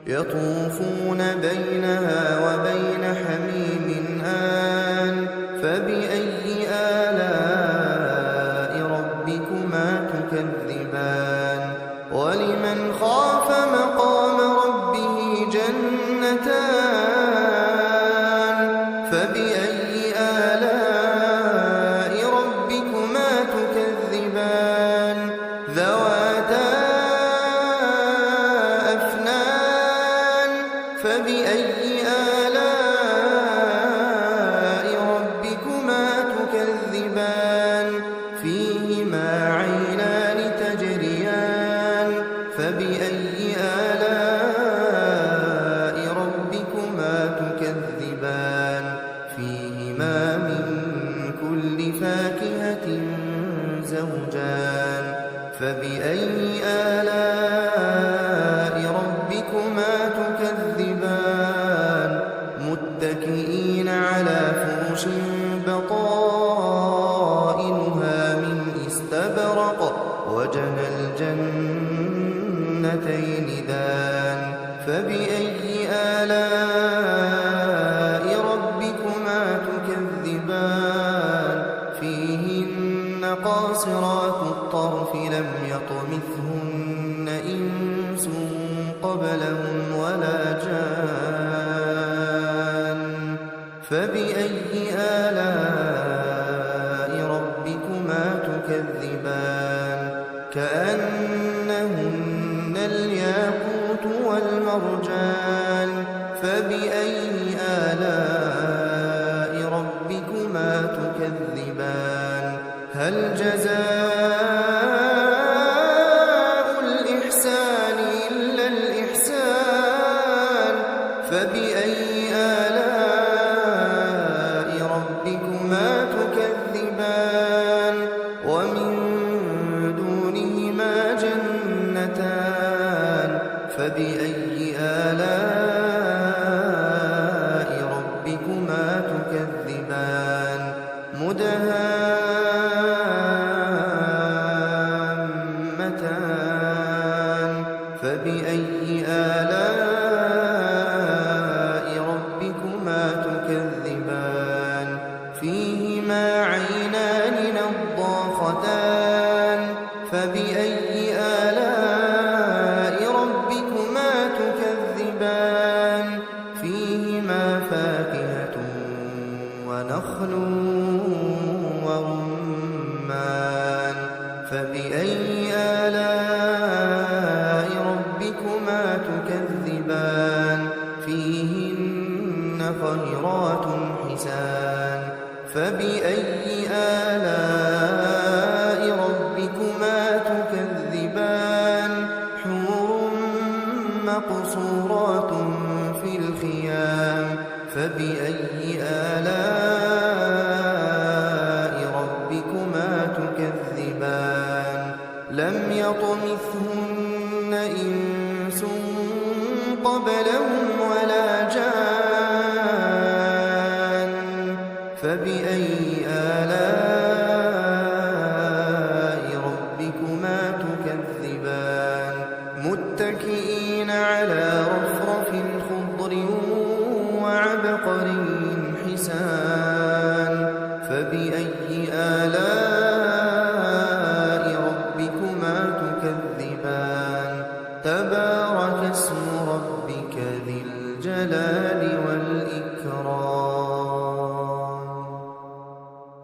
يطوفون بينها وبين حميم آن فبأي آلاء ربكما تكذبان ولمن خاف مقام ربه جنتان فبأي آلاء ربكما تكذبان ذواتا أفنان فبأي آلاء ربكما تكذبان فيهما عينان تجريان فبأي آلاء ربكما تكذبان فيهما من كل فاكهة زوجان فبأي آلاء ربكما تكذبان متكئين على فرش بطائنها من استبرق وجنى الجنتين دان فبأي آلاء ربكما تكذبان فيهن قاصرات الطرف لم يطمثهن إنس قبلهم ولا جان فبأي آلاء ربكما تكذبان كأنهن الياقوت والمرجان فبأي آلاء ربكما تكذبان هل جزاء الإحسان إلا الإحسان فبأي آلاء ربكما تكذبان ومن دونهما جنتان فبأي آلاء ربكما تكذبان مدهامتان فبأي آلاء ربكما تكذبان فيهما عينان نضاختان فبأي آلاء ربكما تكذبان فيهما فاكهة ونخل ورمان فبأي آلاء ربكما تكذبان فيهن خيرات حسان فبأي آلاء ربكما تكذبان حور مقصورات في الخيام فبأي آلاء ربكما تكذبان لم يطمثهن إنس قبلهم ولا جان فبأي آلاء ربكما تكذبان متكئين على رفرف خضر وعبقري حسان فبأي آلاء ربكما تكذبان تبارك اسم ربك ذي الجلال والإكرام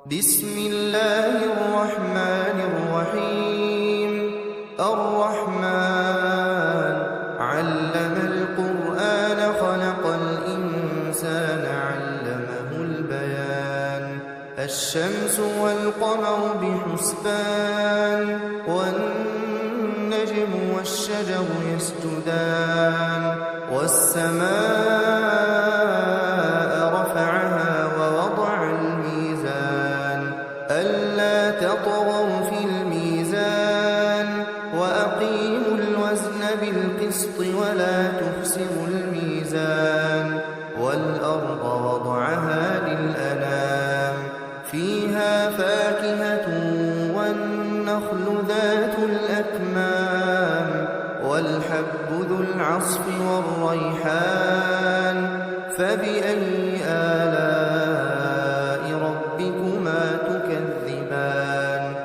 بسم الله الرحمن الرحيم الرحمن علم القرآن خلق الإنسان علمه البيان الشمس والقمر بحسبان والنجم والشجر يسجدان والسماء رفعها ووضع الميزان ألا تطغوا في الميزان وأقيموا الوزن بالقسط ولا تخسروا الميزان والأرض وضعها للأنام فيها فاكهة والنخل ذات الأكمام والحب ذو العصف والريحان فبأي آلاء ربكما تكذبان